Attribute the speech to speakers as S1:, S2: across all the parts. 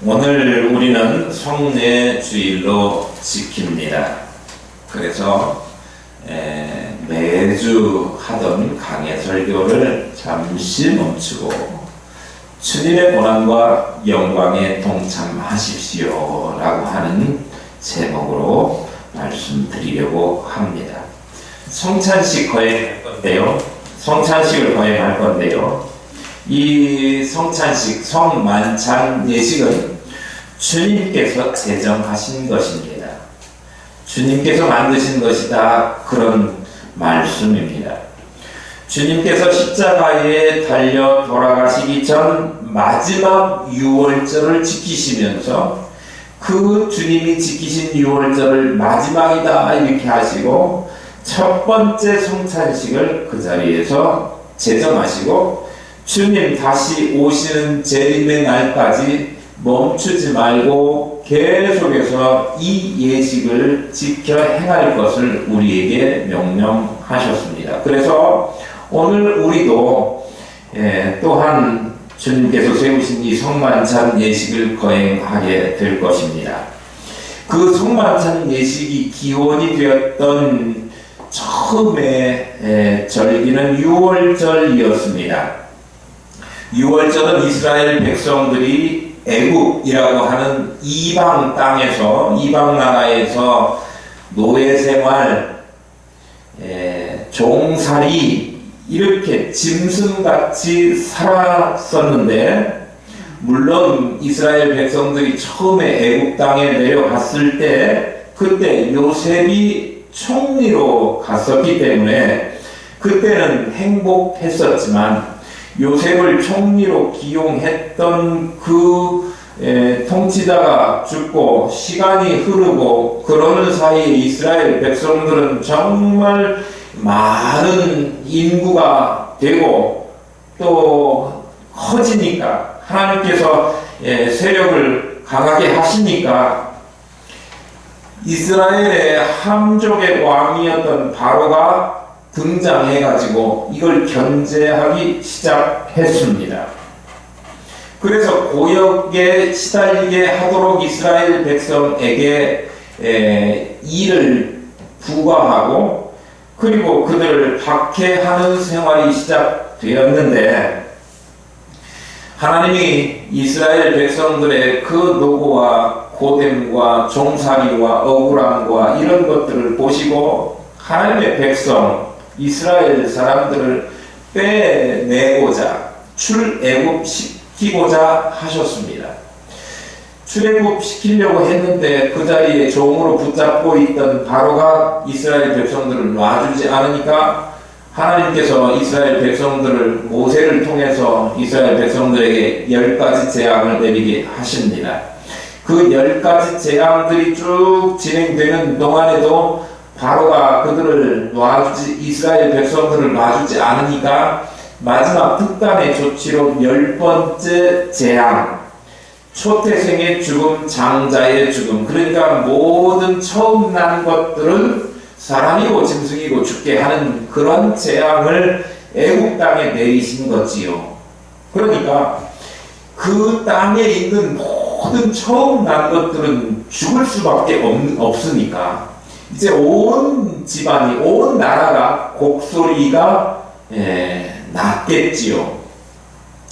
S1: 오늘 우리는 성례주일로 지킵니다. 그래서 매주 하던 강해 설교를 잠시 멈추고 주님의 고난과 영광에 동참하십시오 라고 하는 제목으로 말씀드리려고 합니다. 성찬식 거행할 건데요. 성찬식을 거행할 건데요. 이 성찬식, 성만찬 예식은 주님께서 제정하신 것입니다. 주님께서 만드신 것이다, 그런 말씀입니다. 주님께서 십자가에 달려 돌아가시기 전 마지막 유월절을 지키시면서 그 주님이 지키신 유월절을 마지막이다 이렇게 하시고 첫 번째 성찬식을 그 자리에서 제정하시고 주님 다시 오시는 재림의 날까지 멈추지 말고 계속해서 이 예식을 지켜 행할 것을 우리에게 명령하셨습니다. 그래서 오늘 우리도 또한 주님께서 세우신 이 성만찬 예식을 거행하게 될 것입니다. 그 성만찬 예식이 기원이 되었던 처음에 절기는 유월절이었습니다. 유월절은 이스라엘 백성들이 애굽이라고 하는 이방 땅에서, 이방 나라에서 노예생활, 종살이 이렇게 짐승같이 살았었는데, 물론 이스라엘 백성들이 처음에 애굽 땅에 내려갔을 때 그때 요셉이 총리로 갔었기 때문에 그때는 행복했었지만 요셉을 총리로 기용했던 그 통치자가 죽고 시간이 흐르고 그러는 사이에 이스라엘 백성들은 정말 많은 인구가 되고 또 커지니까 하나님께서 세력을 강하게 하시니까 이스라엘의 함족의 왕이었던 바로가 등장해가지고 이걸 견제하기 시작했습니다. 그래서 고역에 시달리게 하도록 이스라엘 백성에게 일을 부과하고 그리고 그들을 박해하는 생활이 시작되었는데 하나님이 이스라엘 백성들의 그 노고와 고됨과 종살이와 억울함과 이런 것들을 보시고 하나님의 백성 이스라엘 사람들을 빼내고자 출애굽시키고자 하셨습니다. 출애굽시키려고 했는데 그 자리에 종으로 붙잡고 있던 바로가 이스라엘 백성들을 놔주지 않으니까 하나님께서 이스라엘 백성들을 모세를 통해서 이스라엘 백성들에게 10가지 재앙을 내리게 하십니다. 그 10가지 재앙들이 쭉 진행되는 동안에도 바로가 그들을 이스라엘 백성들을 놔주지 않으니까 마지막 특단의 조치로 10번째 재앙, 초태생의 죽음, 장자의 죽음, 그러니까 모든 처음 난 것들은 사람이고 짐승이고 죽게 하는 그런 재앙을 애국 땅에 내리신 거지요. 그러니까 그 땅에 있는 모든 처음 난 것들은 죽을 수밖에 없으니까 이제 온 집안이, 온 나라가 곡소리가 났겠지요.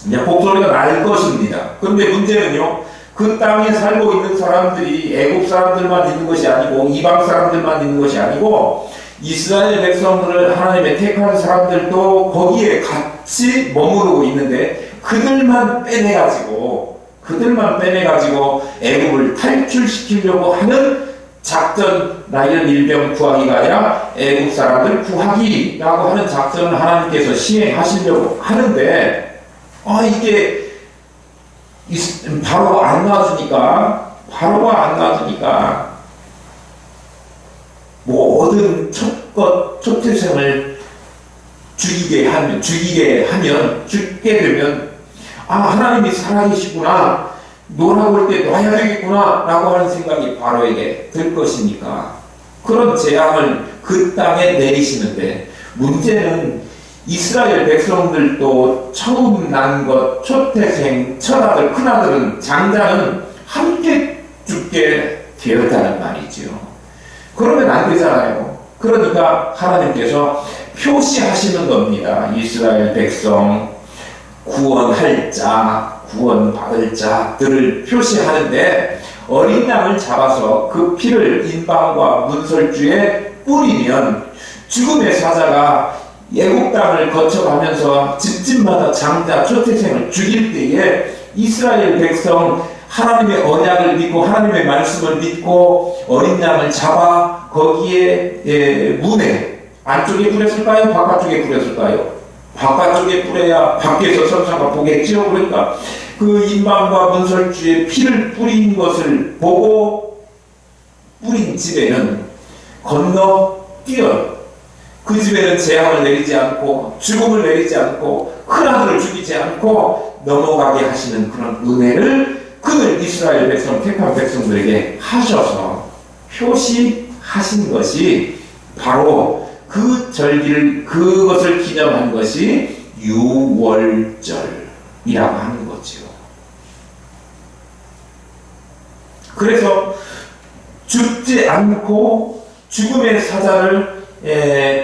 S1: 이제 곡소리가 날 것입니다. 그런데 문제는요, 그 땅에 살고 있는 사람들이 애국 사람들만 있는 것이 아니고 이방 사람들만 있는 것이 아니고 이스라엘 백성들을 하나님의 택한 사람들도 거기에 같이 머무르고 있는데 그들만 빼내가지고 애국을 탈출시키려고 하는 작전, 나이런 일병 구하기가 아니라 애국 사람들 구하기라고 하는 작전을 하나님께서 시행하시려고 하는데 이게 바로가 안 놔주니까 모든 초태생을 죽게 되면 하나님이 살아계시구나, 놀아볼 때 놔야 되겠구나 라고 하는 생각이 바로에게 들 것이니까 그런 재앙을 그 땅에 내리시는데, 문제는 이스라엘 백성들도 처음 난 것, 초태생, 첫아들, 큰아들은, 장자는 함께 죽게 되었다는 말이지요. 그러면 안 되잖아요. 그러니까 하나님께서 표시하시는 겁니다. 이스라엘 백성 구원할 자, 구원받을 자들을 표시하는데 어린 양을 잡아서 그 피를 인방과 문설주에 뿌리면 죽음의 사자가 애국 땅을 거쳐가면서 집집마다 장자 초태생을 죽일 때에 이스라엘 백성 하나님의 언약을 믿고 하나님의 말씀을 믿고 어린 양을 잡아 거기에 문에 안쪽에 뿌렸을까요? 바깥쪽에 뿌렸을까요? 바깥쪽에 뿌려야 밖에서 천사가 보겠죠. 그러니까 그 인방과 문설주에 피를 뿌린 것을 보고 뿌린 집에는 건너 뛰어 그 집에는 재앙을 내리지 않고 죽음을 내리지 않고 큰아들을 죽이지 않고 넘어가게 하시는 그런 은혜를 그들 이스라엘 백성 택한 백성들에게 하셔서 표시하신 것이 바로 그 절기를 그것을 기념한 것이 유월절이라고 하는 거지요. 그래서 죽지 않고 죽음의 사자를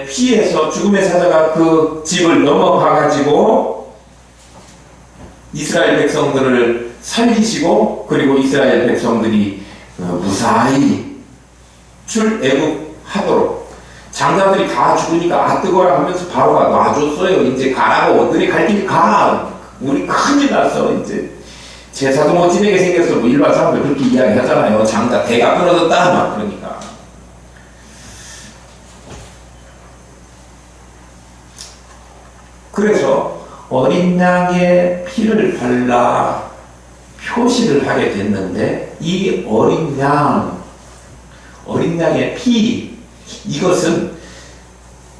S1: 피해서 죽음의 사자가 그 집을 넘어가가지고 이스라엘 백성들을 살리시고 그리고 이스라엘 백성들이 무사히 출애굽하도록 장자들이 다 죽으니까 아 뜨거라 하면서 바로가 놔줬어요. 이제 가라고 너희 갈 길 가. 우리 큰일 났어. 이제 제사도 못 지내게 생겼어. 뭐 일반 사람들 그렇게 이야기 하잖아요. 장자 대가 끊어졌다 막 그러니까. 그래서 어린 양의 피를 발라 표시를 하게 됐는데 이 어린 양의 피 이것은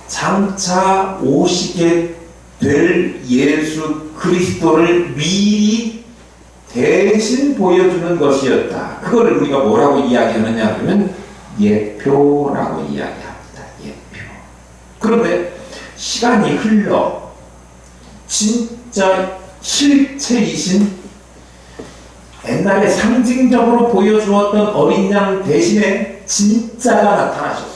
S1: 장차 오시게 될 예수 그리스도를 미리 대신 보여주는 것이었다. 그걸 우리가 뭐라고 이야기하느냐 하면 예표라고 이야기합니다. 예표. 그런데 시간이 흘러 진짜 실체이신 옛날에 상징적으로 보여주었던 어린 양 대신에 진짜가 나타나셨어요.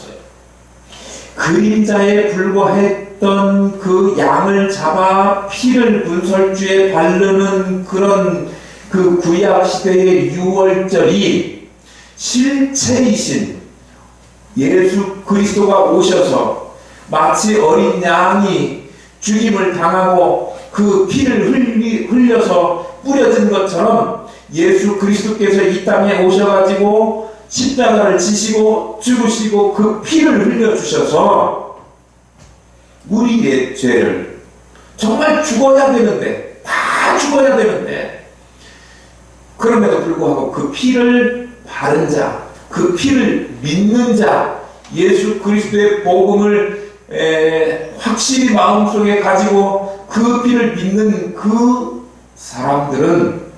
S1: 그림자에 불과했던 그 양을 잡아 피를 문설주에 바르는 그런 그 구약시대의 유월절이 실체이신 예수 그리스도가 오셔서 마치 어린 양이 죽임을 당하고 그 피를 흘려서 뿌려진 것처럼 예수 그리스도께서 이 땅에 오셔가지고 십자가를 지시고 죽으시고 그 피를 흘려주셔서 우리의 죄를 정말 죽어야 되는데 다 죽어야 되는데 그럼에도 불구하고 그 피를 바른 자, 그 피를 믿는 자, 예수 그리스도의 복음을 확실히 마음속에 가지고 그 피를 믿는 그 사람들은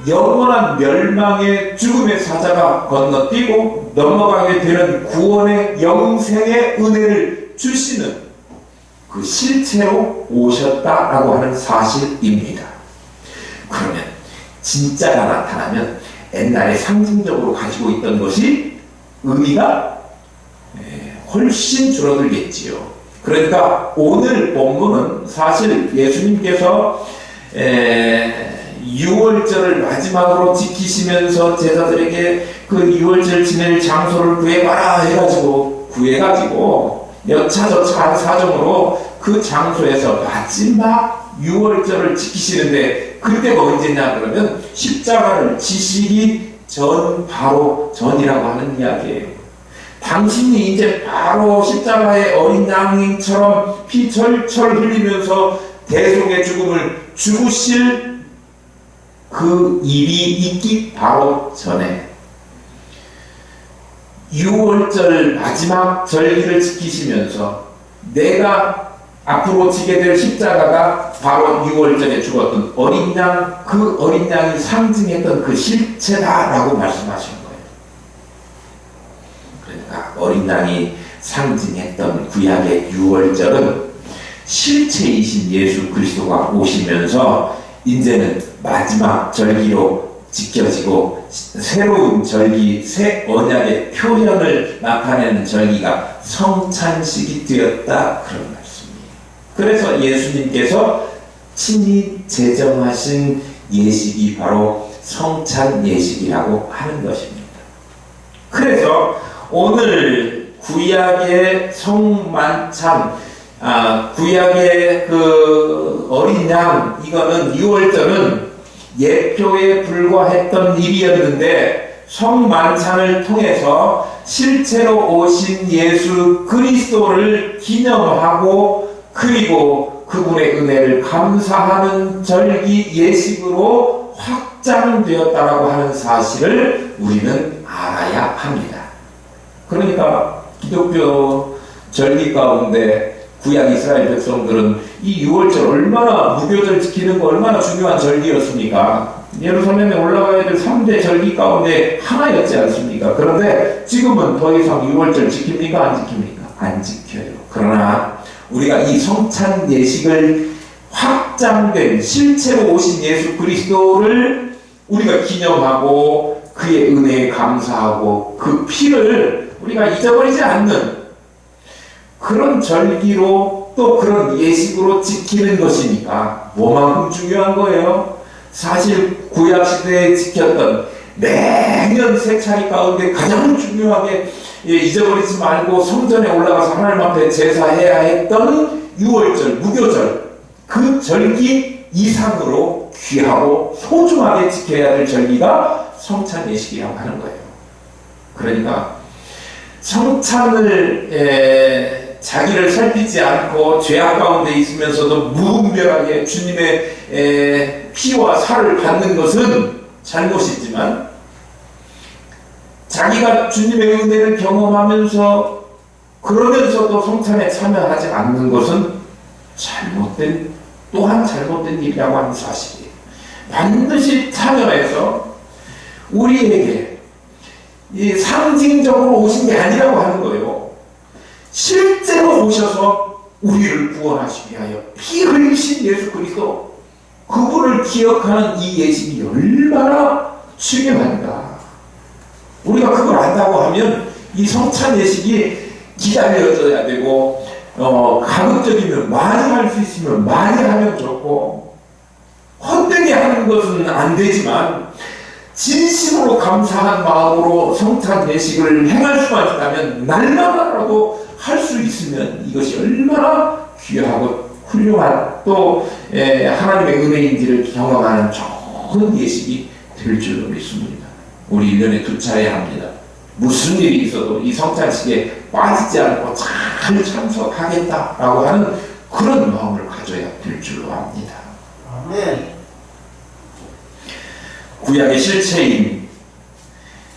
S1: 영원한 멸망의 죽음의 사자가 건너뛰고 넘어가게 되는 구원의 영생의 은혜를 주시는 그 실체로 오셨다라고 하는 사실입니다. 그러면 진짜가 나타나면 옛날에 상징적으로 가지고 있던 것이 의미가 훨씬 줄어들겠지요. 그러니까 오늘 본문은 사실 예수님께서 유월절을 마지막으로 지키시면서 제자들에게 그 유월절 지낼 장소를 구해봐라 구해가지고 여차저차한 사정으로 그 장소에서 마지막 유월절을 지키시는데 그때가 언제냐 그러면 십자가를 지시기 전 바로 전이라고 하는 이야기예요. 당신이 이제 바로 십자가의 어린 양처럼 피 철철 흘리면서 대속의 죽음을 죽으실 그 일이 있기 바로 전에 유월절 마지막 절기를 지키시면서 내가 앞으로 지게 될 십자가가 바로 유월절에 죽었던 어린 양, 그 어린 양이 상징했던 그 실체다라고 말씀하신 거예요. 그러니까 어린 양이 상징했던 구약의 유월절은 실체이신 예수 그리스도가 오시면서 이제는 마지막 절기로 지켜지고 새로운 절기, 새 언약의 표현을 나타내는 절기가 성찬식이 되었다, 그런 말씀이에요. 그래서 예수님께서 친히 제정하신 예식이 바로 성찬 예식이라고 하는 것입니다. 그래서 오늘 구약의 성만찬, 구약의 그 어린 양, 이거는 유월절은 예표에 불과했던 일이었는데 성만찬을 통해서 실제로 오신 예수 그리스도를 기념하고 그리고 그분의 은혜를 감사하는 절기 예식으로 확장되었다라고 하는 사실을 우리는 알아야 합니다. 그러니까 기독교 절기 가운데 구약 이스라엘 백성들은 이 유월절 얼마나, 무교절 지키는 거 얼마나 중요한 절기였습니까? 예루살렘에 올라가야 될 3대 절기 가운데 하나였지 않습니까? 그런데 지금은 더 이상 유월절 지킵니까? 안 지킵니까? 안 지켜요. 그러나 우리가 이 성찬 예식을 확장된 실체로 오신 예수 그리스도를 우리가 기념하고 그의 은혜에 감사하고 그 피를 우리가 잊어버리지 않는 그런 절기로 또 그런 예식으로 지키는 것이니까 뭐만큼 중요한 거예요? 사실 구약시대에 지켰던 매년 세차리 가운데 가장 중요하게 잊어버리지 말고 성전에 올라가서 하나님 앞에 제사해야 했던 유월절, 무교절, 그 절기 이상으로 귀하고 소중하게 지켜야 될 절기가 성찬 예식이라고 하는 거예요. 그러니까 성찬을 자기를 살피지 않고 죄악 가운데 있으면서도 무분별하게 주님의 피와 살을 받는 것은 잘못이지만 자기가 주님의 은혜를 경험하면서 그러면서도 성찬에 참여하지 않는 것은 또한 잘못된 일이라고 하는 사실이에요. 반드시 참여해서 우리에게 이 상징적으로 오신 게 아니라고 하는 거예요. 실제로 오셔서 우리를 구원하시기 위하여 피 흘리신 예수 그리스도, 그분을 기억하는 이 예식이 얼마나 중요한가. 우리가 그걸 안다고 하면 이 성찬 예식이 기다려져야 되고 가급적이면 많이 할 수 있으면 많이 하면 좋고 헛되게 하는 것은 안 되지만 진심으로 감사한 마음으로 성찬 예식을 행할 수만 있다면 날마다라도 할 수 있으면 이것이 얼마나 귀하고 훌륭한 또 하나님의 은혜인지를 경험하는 좋은 예식이 될 줄로 믿습니다. 우리 1년에 2차례 합니다. 무슨 일이 있어도 이 성찬식에 빠지지 않고 잘 참석하겠다라고 하는 그런 마음을 가져야 될 줄로 압니다. 아멘. 구약의 실체인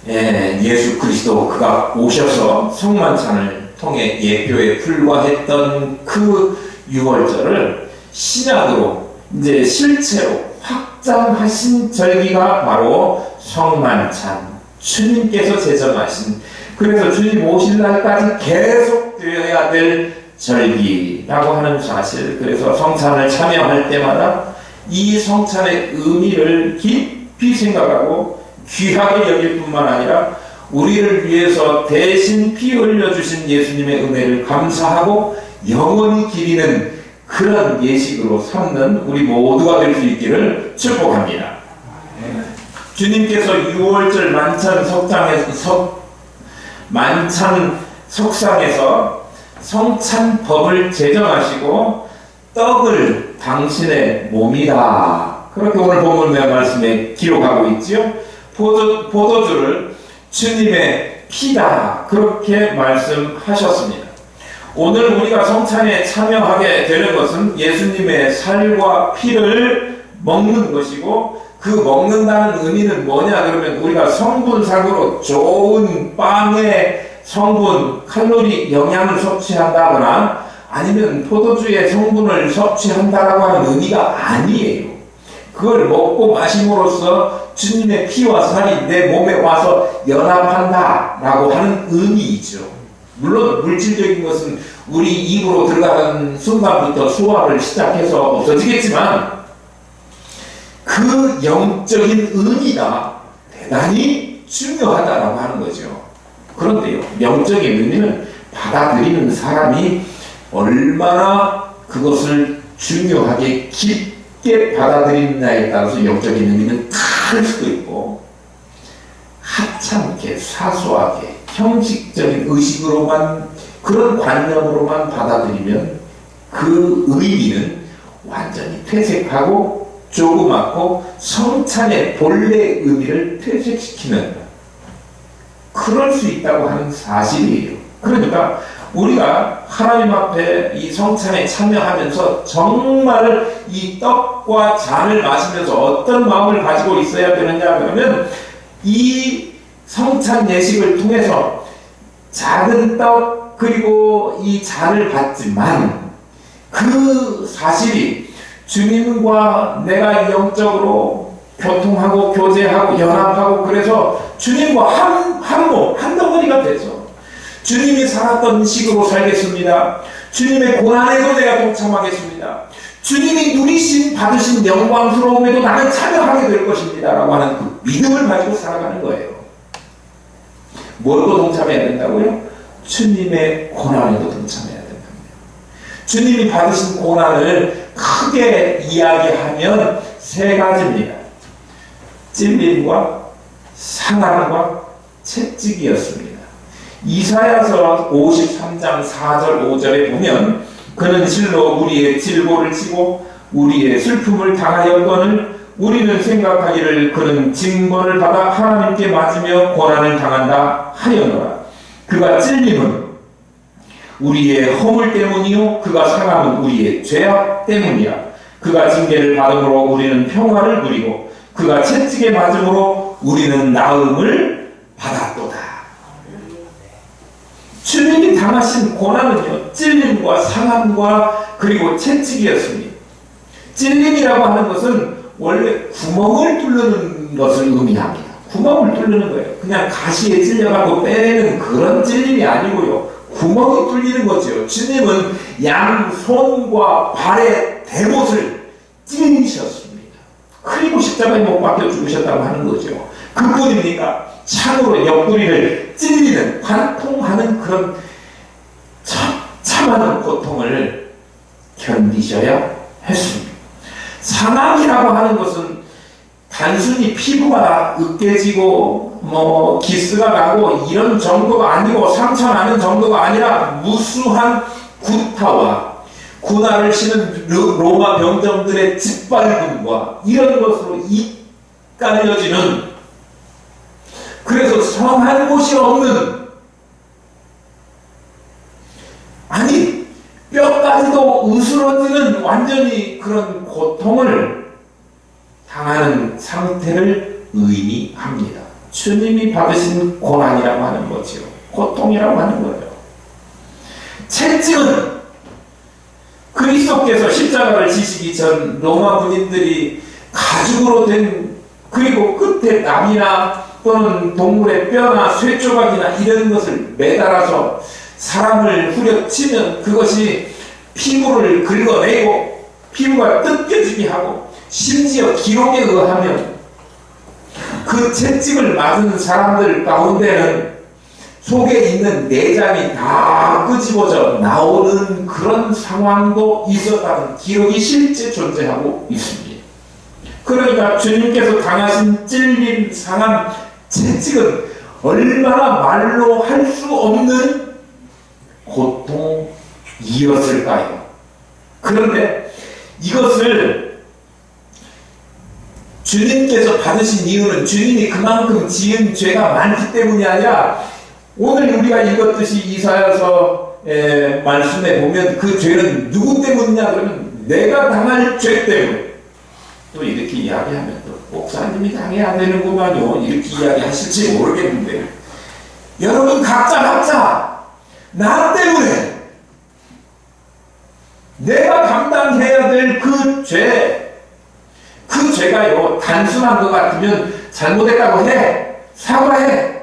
S1: 예수 그리스도, 그가 오셔서 성만찬을 통해 예표에 불과했던 그 유월절을 신약으로 이제 실체로 확장하신 절기가 바로 성만찬, 주님께서 제정하신, 그래서 주님 오실 날까지 계속되어야 될 절기라고 하는 사실. 그래서 성찬을 참여할 때마다 이 성찬의 의미를 깊이 생각하고 귀하게 여길 뿐만 아니라 우리를 위해서 대신 피 흘려주신 예수님의 은혜를 감사하고 영원히 기리는 그런 예식으로 삼는 우리 모두가 될 수 있기를 축복합니다. 주님께서 유월절 만찬 석상에서 성찬법을 제정하시고 떡을 당신의 몸이다, 그렇게 오늘 본문의 말씀에 기록하고 있지요. 포도주를 주님의 피다, 그렇게 말씀하셨습니다. 오늘 우리가 성찬에 참여하게 되는 것은 예수님의 살과 피를 먹는 것이고, 그 먹는다는 의미는 뭐냐 그러면 우리가 성분상으로 좋은 빵의 성분, 칼로리, 영양을 섭취한다거나 아니면 포도주의 성분을 섭취한다라고 하는 의미가 아니에요. 그걸 먹고 마심으로써 주님의 피와 살이 내 몸에 와서 연합한다 라고 하는 의미이죠. 물론 물질적인 것은 우리 입으로 들어가는 순간부터 소화를 시작해서 없어지겠지만, 그 그 영적인 의미가 대단히 중요하다라고 하는 거죠. 그런데요, 영적인 의미는 받아들이는 사람이 얼마나 그것을 중요하게 깊게 받아들이느냐에 따라서 영적인 의미는 다를 수도 있고, 하찮게 사소하게 형식적인 의식으로만, 그런 관념으로만 받아들이면 그 의미는 완전히 퇴색하고 조그맣고 성찬의 본래 의미를 퇴색시키는, 그럴 수 있다고 하는 사실이에요. 그러니까 우리가 하나님 앞에 이 성찬에 참여하면서 정말 이 떡과 잔을 마시면서 어떤 마음을 가지고 있어야 되느냐 그러면, 이 성찬 예식을 통해서 작은 떡 그리고 이 잔을 받지만, 그 사실이 주님과 내가 영적으로 교통하고 교제하고 연합하고, 그래서 주님과 한 몸, 한 덩어리가 되죠. 주님이 살았던 식으로 살겠습니다. 주님의 고난에도 내가 동참하겠습니다. 주님이 누리신 받으신 영광스러움에도 나는 참여하게 될 것입니다 라고 하는 그 믿음을 가지고 살아가는 거예요. 뭘로 동참해야 된다고요? 주님의 고난에도 동참해야 된답니다. 주님이 받으신 고난을 크게 이야기하면 세 가지입니다. 찔림과 상함과 채찍이었습니다. 이사야서 53장 4절 5절에 보면, 그는 실로 우리의 질고를 치고 우리의 슬픔을 당하였거늘 우리는 생각하기를 그는 징벌을 받아 하나님께 맞으며 고난을 당한다 하였노라. 그가 찔림은 우리의 허물 때문이요 그가 상함은 우리의 죄악 때문이야. 그가 징계를 받음으로 우리는 평화를 누리고 그가 채찍에 맞음으로 우리는 나음을 받았도다. 주님이 당하신 고난은요, 찔림과 상함과 그리고 채찍이었습니다. 찔림이라고 하는 것은 원래 구멍을 뚫는 것을 의미합니다. 구멍을 뚫는 거예요. 그냥 가시에 찔려가고 빼내는 그런 찔림이 아니고요, 구멍이 뚫리는 거죠. 주님은 양손과 발의 대못을 찔리셨습니다. 그리고 십자가에 못 박혀 죽으셨다고 하는 거죠. 그뿐입니까? 창으로 옆구리를 찔리는, 관통하는 그런 참하는 고통을 견디셔야 했습니다. 상함이라고 하는 것은 단순히 피부가 으깨지고 기스가 나고 이런 정도가 아니고, 상처나는 정도가 아니라 무수한 구타와 군화를 신은 로마 병정들의 짓밟음과 이런 것으로 이끌려지는, 그래서 성한 곳이 없는, 아니 뼈까지도 으스러지는 완전히 그런 고통을 당하는 상태를 의미합니다. 주님이 받으신 고난이라고 하는 거죠. 고통이라고 하는 거예요. 채찍은 그리스도께서 십자가를 지시기 전 로마 군인들이 가죽으로 된, 그리고 끝에 나비나 또는 동물의 뼈나 쇠조각이나 이런 것을 매달아서 사람을 후려치면 그것이 피부를 긁어내고 피부가 뜯겨지게 하고, 심지어 기록에 의하면 그 채찍을 맞은 사람들 가운데는 속에 있는 내장이 다 끄집어져 나오는 그런 상황도 있었다는 기록이 실제 존재하고 있습니다. 그러니까 주님께서 당하신 찔림, 상함, 채찍은 얼마나 말로 할 수 없는 고통이었을까요? 그런데 이것을 주님께서 받으신 이유는 주님이 그만큼 지은 죄가 많기 때문이 아니라, 오늘 우리가 읽었듯이 이사야서 말씀에 보면 그 죄는 누구 때문이냐 그러면 내가 당할 죄 때문에. 또 이렇게 이야기하면 또 목사님이 당해야 되는구만요, 이렇게 이야기하실지 모르겠는데, 여러분 각자 나 때문에 내가 감당해야 될 그 죄, 그 죄가요 단순한 것 같으면 잘못했다고 해, 사과해,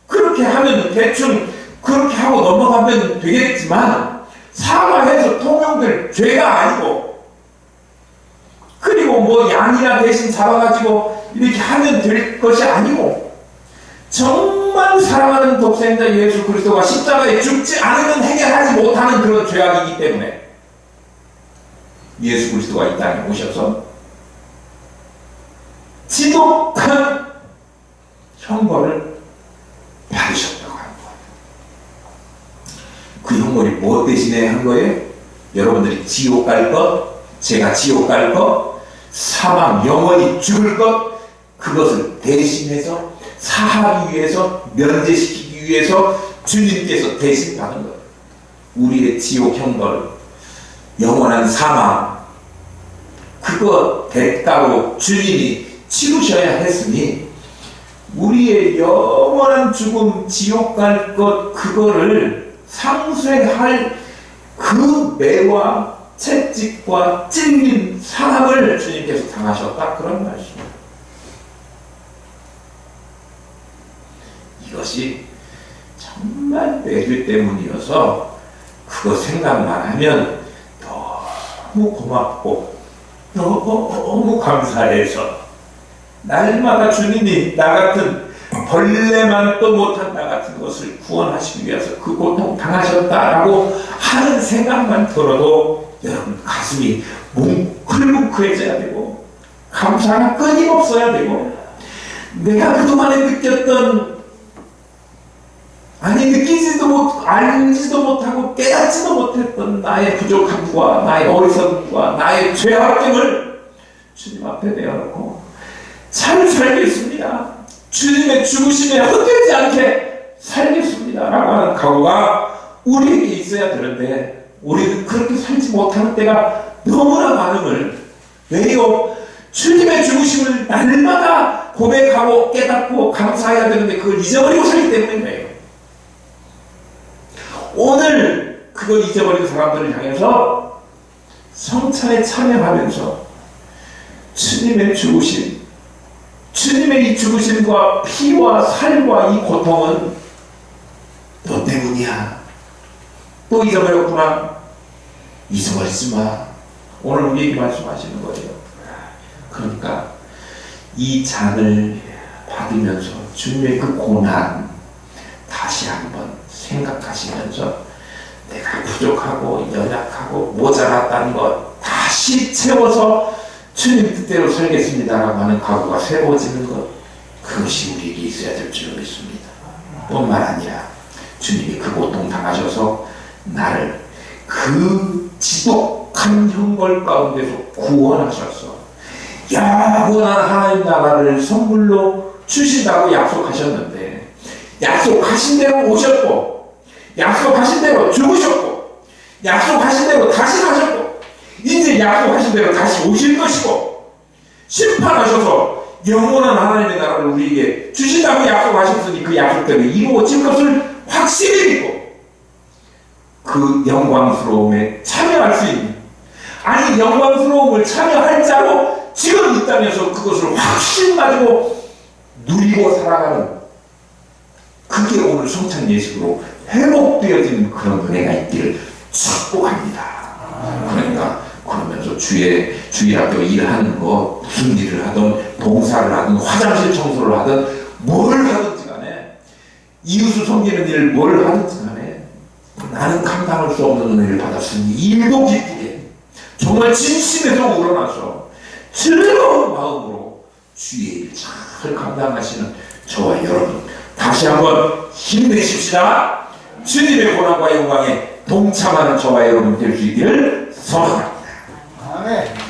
S1: 그렇게 하면 대충 그렇게 하고 넘어가면 되겠지만, 사과해서 통용될 죄가 아니고 그리고 뭐 양이나 대신 잡아가지고 이렇게 하면 될 것이 아니고 정말 사랑하는 독생자 예수 그리스도가 십자가에 죽지 않으면 해결하지 못하는 그런 죄악이기 때문에 예수 그리스도가 이 땅에 오셔서 지독한 형벌을 받으셨다고 하는 거예요. 그 형벌이 무엇 대신에 한 거예요? 여러분들이 지옥 갈 것, 제가 지옥 갈 것, 사망, 영원히 죽을 것, 그것을 대신해서 사하기 위해서, 면제시키기 위해서 주님께서 대신 받은 거예요. 우리의 지옥 형벌, 영원한 사망, 그거 대가로 주님이 치르셔야 했으니 우리의 영원한 죽음, 지옥 갈 것, 그거를 상쇄할 그 매와 채찍과 찔린 사람을 주님께서 당하셨다, 그런 말씀입니다. 이것이 정말 내죄 때문이어서 그거 생각만 하면 너무 고맙고 너무 감사해서 날마다 주님이 나 같은 벌레만도 못한 나 같은 것을 구원하시기 위해서 그 고통 당하셨다라고 하는 생각만 들어도 여러분 가슴이 뭉클뭉클해져야 되고 감사가 끊임없어야 되고 내가 그동안에 느꼈던 느끼지도 알지도 못하고 깨닫지도 못했던 나의 부족함과 나의 어리석음과 나의 죄악됨을 주님 앞에 내어놓고 잘 살겠습니다. 주님의 죽으심에 헛되지 않게 살겠습니다 라고 하는 각오가 우리에게 있어야 되는데 우리는 그렇게 살지 못하는 때가 너무나 많음을, 왜요? 주님의 죽으심을 날마다 고백하고 깨닫고 감사해야 되는데 그걸 잊어버리고 살기 때문이에요. 오늘 그걸 잊어버린 사람들을 향해서 성찬에 참여하면서 주님의 죽으심, 주님의 이 죽으심과 피와 살과 이 고통은 너 때문이야. 또 잊어버렸구나. 잊어버리지 마. 오늘 우리에게 말씀하시는 거예요. 그러니까 이 잔을 받으면서 주님의 그 고난 다시 한번 생각하시면서 내가 부족하고 연약하고 모자랐다는 것 다시 채워서 주님 뜻대로 살겠습니다라고 하는 각오가 세워지는 것, 그것이 우리에게 있어야 될 줄 믿습니다. 뿐만 아니라 주님이 그 고통 당하셔서 나를 그 지독한 형벌 가운데서 구원하셔서 영원한 하나님 나라를 선물로 주신다고 약속하셨는데 약속하신 대로 오셨고 약속하신 대로 죽으셨고 약속하신 대로 다시 가셨고 이제 약속하신 대로 다시 오실 것이고 심판하셔서 영원한 하나님의 나라를 우리에게 주신다고 약속하셨으니 그 약속대로 이루어질 것을 확실히 믿고 그 영광스러움에 참여할 수 있는, 아니 영광스러움을 참여할 자로 지금 이 땅에서 그것을 확신 가지고 누리고 살아가는, 그게 오늘 성찬 예식으로 회복되어지는 그런 은혜가 있기를 축복합니다. 그러니까 그러면서 주일학교 일하는 거, 무슨 일을 하든 봉사를 하든 화장실 청소를 하든 뭘 하든지 간에 이웃을 섬기는 일을 뭘 하든지 간에 나는 감당할 수 없는 은혜를 받았으니 일도 기쁘게 정말 진심에서 우러나서 즐거운 마음으로 주의 일 잘 감당하시는 저와 여러분 다시 한번 힘내십시다. 주님의 고난과 영광에 동참하는 저와 여러분 될 수 있기를 소원합니다. 아멘.